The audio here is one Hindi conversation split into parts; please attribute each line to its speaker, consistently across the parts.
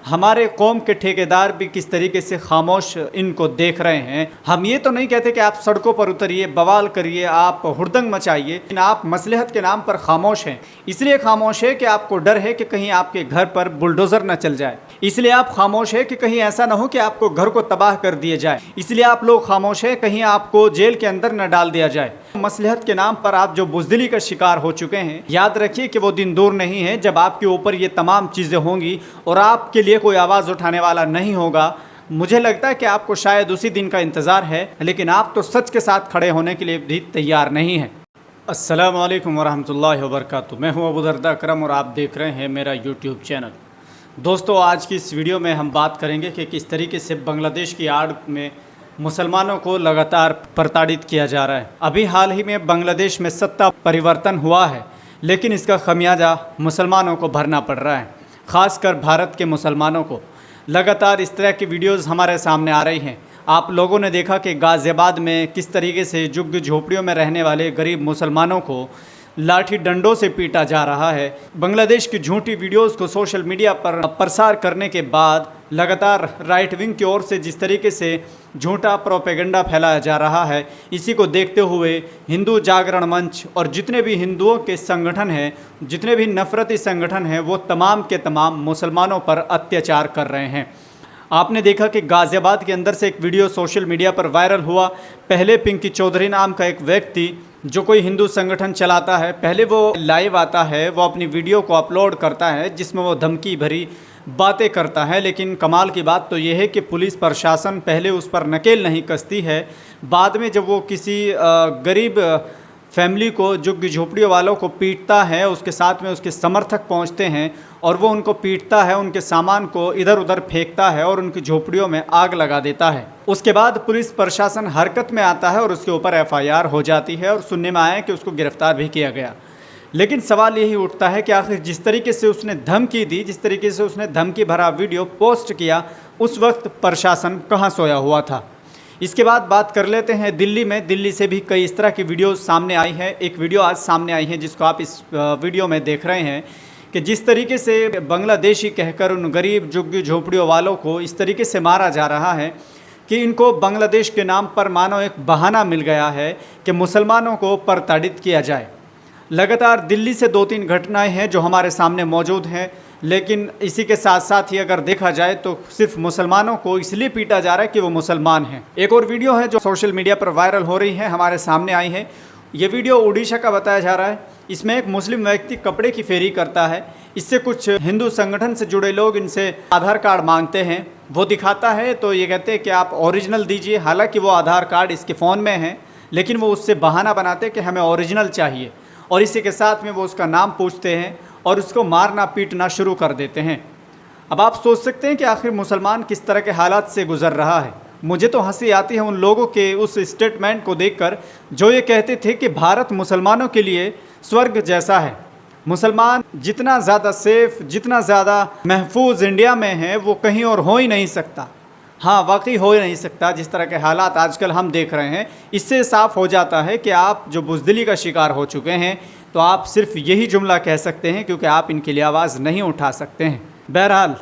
Speaker 1: हमारे कौम के ठेकेदार भी किस तरीके से खामोश इनको देख रहे हैं। हम ये तो नहीं कहते कि आप सड़कों पर उतरिए, बवाल करिए, आप हुड़दंग मचाइए, लेकिन आप मसलहत के नाम पर खामोश हैं। इसलिए खामोश है कि आपको डर है कि कहीं आपके घर पर बुलडोज़र न चल जाए। इसलिए आप खामोश है कि कहीं ऐसा ना हो कि आपको घर को तबाह कर दिया जाए। इसलिए आप लोग खामोश है कहीं आपको जेल के अंदर न डाल दिया जाए। मसलहत के नाम पर आप जो बुज़दिली का शिकार हो चुके हैं, याद रखिए कि वो दिन दूर नहीं है जब आपके ऊपर ये तमाम चीज़ें होंगी और आपके लिए कोई आवाज़ उठाने वाला नहीं होगा। मुझे लगता है कि आपको शायद उसी दिन का इंतज़ार है, लेकिन आप तो सच के साथ खड़े होने के लिए भी तैयार नहीं हैं। अस्सलामु अलैकुम वरहमतुल्लाहि वबरकातुहू। मैं हूं अबू दरदा अकरम और आप देख रहे हैं मेरा यूट्यूब चैनल। दोस्तों, आज की इस वीडियो में हम बात करेंगे कि किस तरीके से बांग्लादेश की आड़ में मुसलमानों को लगातार प्रताड़ित किया जा रहा है। अभी हाल ही में बांग्लादेश में सत्ता परिवर्तन हुआ है, लेकिन इसका खमियाजा मुसलमानों को भरना पड़ रहा है, ख़ासकर भारत के मुसलमानों को। लगातार इस तरह की वीडियोज़ हमारे सामने आ रही हैं। आप लोगों ने देखा कि गाज़ियाबाद में किस तरीके से झुग्गी झोपड़ियों में रहने वाले गरीब मुसलमानों को लाठी डंडों से पीटा जा रहा है। बांग्लादेश की झूठी वीडियोस को सोशल मीडिया पर प्रसार करने के बाद लगातार राइट विंग की ओर से जिस तरीके से झूठा प्रोपेगेंडा फैलाया जा रहा है, इसी को देखते हुए हिंदू जागरण मंच और जितने भी हिंदुओं के संगठन हैं, जितने भी नफरती संगठन हैं, वो तमाम के तमाम मुसलमानों पर अत्याचार कर रहे हैं। आपने देखा कि गाज़ियाबाद के अंदर से एक वीडियो सोशल मीडिया पर वायरल हुआ। पहले पिंकी चौधरी नाम का एक व्यक्ति जो कोई हिंदू संगठन चलाता है, पहले वो लाइव आता है, वो अपनी वीडियो को अपलोड करता है जिसमें वो धमकी भरी बातें करता है। लेकिन कमाल की बात तो ये है कि पुलिस प्रशासन पहले उस पर नकेल नहीं कसती है। बाद में जब वो किसी गरीब फैमिली को, झुग्गी झोपड़ियों वालों को पीटता है, उसके साथ में उसके समर्थक पहुंचते हैं और वो उनको पीटता है, उनके सामान को इधर उधर फेंकता है और उनकी झोपड़ियों में आग लगा देता है। उसके बाद पुलिस प्रशासन हरकत में आता है और उसके ऊपर एफआईआर हो जाती है और सुनने में आया कि उसको गिरफ्तार भी किया गया। लेकिन सवाल यही उठता है कि आखिर जिस तरीके से उसने धमकी दी, जिस तरीके से उसने धमकी भरा वीडियो पोस्ट किया, उस वक्त प्रशासन कहाँ सोया हुआ था। इसके बाद बात कर लेते हैं दिल्ली में। दिल्ली से भी कई इस तरह की वीडियो सामने आई है। एक वीडियो आज सामने आई है जिसको आप इस वीडियो में देख रहे हैं कि जिस तरीके से बांग्लादेशी कहकर उन गरीब झुग्गी झोपड़ियों वालों को इस तरीके से मारा जा रहा है कि इनको बांग्लादेश के नाम पर मानो एक बहाना मिल गया है कि मुसलमानों को प्रताड़ित किया जाए। लगातार दिल्ली से 2-3 घटनाएं हैं जो हमारे सामने मौजूद हैं, लेकिन इसी के साथ साथ ही अगर देखा जाए तो सिर्फ मुसलमानों को इसलिए पीटा जा रहा है कि वो मुसलमान हैं। एक और वीडियो है जो सोशल मीडिया पर वायरल हो रही है, हमारे सामने आई है। ये वीडियो उड़ीसा का बताया जा रहा है। इसमें एक मुस्लिम व्यक्ति कपड़े की फेरी करता है। इससे कुछ हिंदू संगठन से जुड़े लोग इनसे आधार कार्ड मांगते हैं। वो दिखाता है तो ये कहते हैं कि आप ओरिजिनल दीजिए। हालांकि वो आधार कार्ड इसके फ़ोन में है, लेकिन वो उससे बहाना बनाते हैं कि हमें ओरिजिनल चाहिए और इसी के साथ में वो उसका नाम पूछते हैं और उसको मारना पीटना शुरू कर देते हैं। अब आप सोच सकते हैं कि आखिर मुसलमान किस तरह के हालात से गुज़र रहा है। मुझे तो हंसी आती है उन लोगों के उस स्टेटमेंट को देखकर जो ये कहते थे कि भारत मुसलमानों के लिए स्वर्ग जैसा है। मुसलमान जितना ज़्यादा सेफ़, जितना ज़्यादा महफूज इंडिया में है, वो कहीं और हो ही नहीं सकता। हाँ, वाकई हो ही नहीं सकता। जिस तरह के हालात आजकल हम देख रहे हैं, इससे साफ़ हो जाता है कि आप जो बुज़दिली का शिकार हो चुके हैं, तो आप सिर्फ यही जुमला कह सकते हैं क्योंकि आप इनके लिए आवाज़ नहीं उठा सकते हैं। बहरहाल,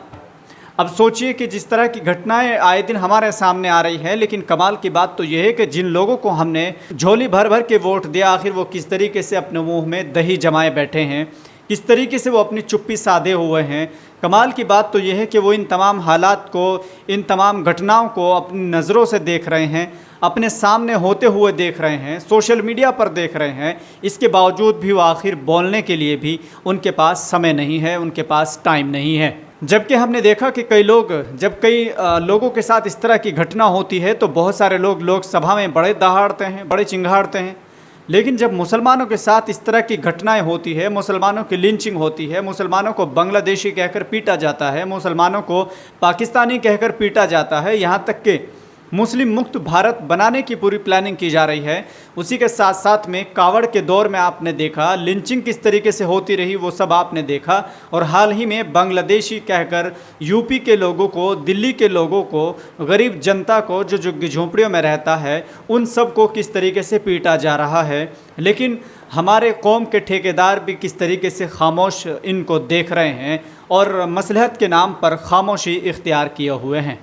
Speaker 1: अब सोचिए कि जिस तरह की घटनाएं आए दिन हमारे सामने आ रही है, लेकिन कमाल की बात तो यह है कि जिन लोगों को हमने झोली भर भर के वोट दिया, आखिर वो किस तरीके से अपने मुंह में दही जमाए बैठे हैं, किस तरीके से वो अपनी चुप्पी साधे हुए हैं। कमाल की बात तो यह है कि वो इन तमाम हालात को, इन तमाम घटनाओं को अपनी नज़रों से देख रहे हैं, अपने सामने होते हुए देख रहे हैं, सोशल मीडिया पर देख रहे हैं। इसके बावजूद भी वो आखिर बोलने के लिए भी उनके पास समय नहीं है, उनके पास टाइम नहीं है। जबकि हमने देखा कि जब कई लोगों के साथ इस तरह की घटना होती है तो बहुत सारे लोग सभा में बड़े दहाड़ते हैं, बड़े चिंगाड़ते हैं। लेकिन जब मुसलमानों के साथ इस तरह की घटनाएं होती है, मुसलमानों की लिंचिंग होती है, मुसलमानों को बांग्लादेशी कहकर पीटा जाता है, मुसलमानों को पाकिस्तानी कहकर पीटा जाता है, यहाँ तक कि मुस्लिम मुक्त भारत बनाने की पूरी प्लानिंग की जा रही है। उसी के साथ साथ में कावड़ के दौर में आपने देखा लिंचिंग किस तरीके से होती रही, वो सब आपने देखा। और हाल ही में बांग्लादेशी कहकर यूपी के लोगों को, दिल्ली के लोगों को, गरीब जनता को जो झुग्गी झोंपड़ियों में रहता है, उन सब को किस तरीके से पीटा जा रहा है। लेकिन हमारे कौम के ठेकेदार भी किस तरीके से खामोश इनको देख रहे हैं और मसलहत के नाम पर खामोशी इख्तियार किए हुए हैं।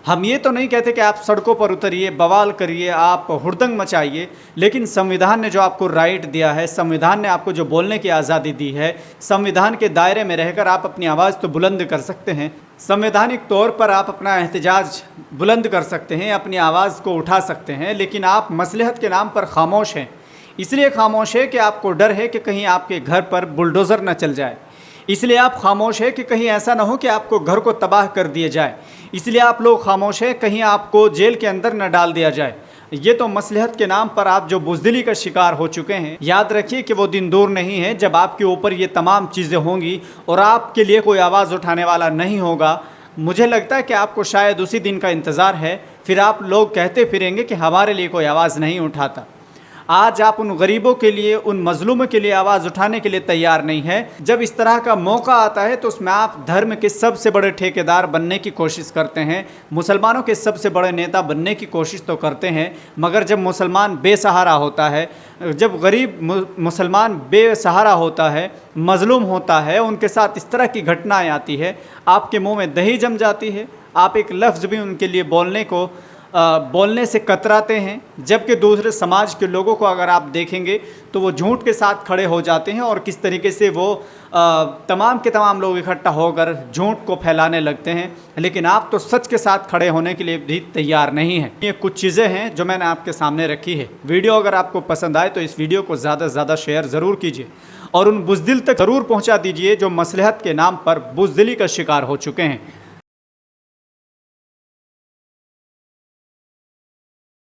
Speaker 1: हम ये तो नहीं कहते कि आप सड़कों पर उतरिए, बवाल करिए, आप हुड़दंग मचाइए, लेकिन संविधान ने जो आपको राइट दिया है, संविधान ने आपको जो बोलने की आज़ादी दी है, संविधान के दायरे में रहकर आप अपनी आवाज़ तो बुलंद कर सकते हैं, संवैधानिक तौर पर आप अपना एहतजाज बुलंद कर सकते हैं, अपनी आवाज़ को उठा सकते हैं, लेकिन आप मसलहत के नाम पर खामोश हैं। इसलिए खामोश है कि आपको डर है कि कहीं आपके घर पर बुलडोज़र न चल जाए, इसलिए आप खामोश है कि कहीं ऐसा ना हो कि आपको घर को तबाह कर दिया जाए, इसलिए आप लोग खामोश है कहीं आपको जेल के अंदर न डाल दिया जाए। ये तो मसलहत के नाम पर आप जो बुज़दिली का शिकार हो चुके हैं। याद रखिए कि वो दिन दूर नहीं है जब आपके ऊपर ये तमाम चीज़ें होंगी और आपके लिए कोई आवाज़ उठाने वाला नहीं होगा। मुझे लगता है कि आपको शायद उसी दिन का इंतज़ार है, फिर आप लोग कहते फिरेंगे कि हमारे लिए कोई आवाज़ नहीं उठाता। आज आप उन गरीबों के लिए, उन मजलूमों के लिए आवाज़ उठाने के लिए तैयार नहीं है। जब इस तरह का मौका आता है तो उसमें आप धर्म के सबसे बड़े ठेकेदार बनने की कोशिश करते हैं, मुसलमानों के सबसे बड़े नेता बनने की कोशिश तो करते हैं, मगर जब मुसलमान बेसहारा होता है, जब गरीब मुसलमान बेसहारा होता है, मजलूम होता है, उनके साथ इस तरह की घटनाएँ आती है, आपके मुँह में दही जम जाती है। आप एक लफ्ज़ भी उनके लिए बोलने से कतराते हैं। जबकि दूसरे समाज के लोगों को अगर आप देखेंगे तो वो झूठ के साथ खड़े हो जाते हैं और किस तरीके से वो तमाम के तमाम लोग इकट्ठा होकर झूठ को फैलाने लगते हैं, लेकिन आप तो सच के साथ खड़े होने के लिए भी तैयार नहीं हैं। ये कुछ चीज़ें हैं जो मैंने आपके सामने रखी है। वीडियो अगर आपको पसंद आए तो इस वीडियो को ज़्यादा से ज़्यादा शेयर ज़रूर कीजिए और उन बुज़दिल तक ज़रूर पहुँचा दीजिए जो मसलहत के नाम पर बुज़दिली का शिकार हो चुके हैं।